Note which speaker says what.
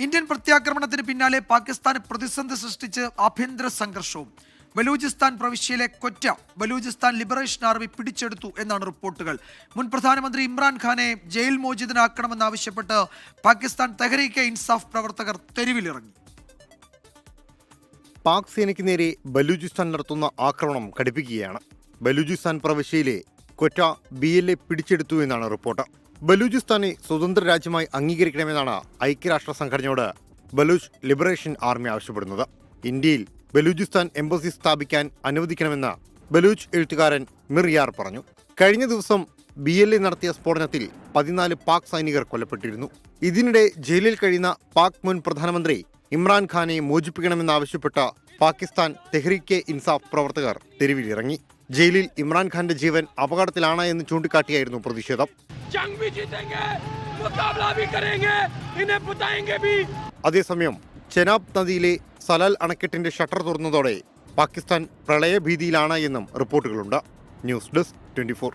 Speaker 1: Indian പ്രത്യാക്രമണത്തിന് പിന്നാലെ പാകിസ്ഥാന് പ്രതിസന്ധി സൃഷ്ടിച്ച് ആഭ്യന്തര സംഘർഷവും. ബലൂചിസ്ഥാൻ പ്രവിശ്യയിലെ കൊറ്റ ബലൂചിസ്ഥാൻ ലിബറേഷൻ ആർമി പിടിച്ചെടുത്തു എന്നാണ് റിപ്പോർട്ടുകൾ. മുൻ പ്രധാനമന്ത്രി ഇമ്രാൻഖാനെ ജയിൽ മോചിതനാക്കണമെന്നാവശ്യപ്പെട്ട് പാകിസ്ഥാൻ തെഹ്രീക്കെ ഇൻസാഫ് പ്രവർത്തകർ തെരുവിലിറങ്ങി.
Speaker 2: പാക് സേനയ്ക്ക് നേരെ ബലൂചിസ്ഥാൻ നടത്തുന്ന ആക്രമണം കടുപ്പിക്കുകയാണ്. ബലൂചിസ്ഥാൻ പ്രവിശ്യയിലെ കൊറ്റ BLA പിടിച്ചെടുത്തു എന്നാണ് റിപ്പോർട്ട്. ബലൂചിസ്ഥാനെ സ്വതന്ത്ര രാജ്യമായി അംഗീകരിക്കണമെന്നാണ് ഐക്യരാഷ്ട്ര സംഘടനയോട് ബലൂച്ച് ലിബറേഷൻ ആർമി ആവശ്യപ്പെടുന്നത്. ഇന്ത്യയിൽ ബലൂചിസ്ഥാൻ എംബസി സ്ഥാപിക്കാൻ അനുവദിക്കണമെന്ന് ബലൂച്ച് എഴുത്തുകാരൻ മിർ യാർ പറഞ്ഞു. കഴിഞ്ഞ ദിവസം BLA നടത്തിയ സ്ഫോടനത്തിൽ 14 പാക് സൈനികർ കൊല്ലപ്പെട്ടിരുന്നു. ഇതിനിടെ ജയിലിൽ കഴിയുന്ന പാക് മുൻ പ്രധാനമന്ത്രി ഇമ്രാൻഖാനെ മോചിപ്പിക്കണമെന്നാവശ്യപ്പെട്ട പാകിസ്ഥാൻ തെഹ്രീക്കെ ഇൻസാഫ് പ്രവർത്തകർ തെരുവിലിറങ്ങി. ജയിലിൽ ഇമ്രാൻഖാന്റെ ജീവൻ അപകടത്തിലാണ് എന്ന് ചൂണ്ടിക്കാട്ടിയായിരുന്നു പ്രതിഷേധം. അതേസമയം ചെനാബ് നദിയിലെ സലാൽ അണക്കെട്ടിന്റെ ഷട്ടർ തുറന്നതോടെ പാകിസ്ഥാൻ പ്രളയഭീതിയിലാണ് എന്നും റിപ്പോർട്ടുകളുണ്ട്. News desk 24.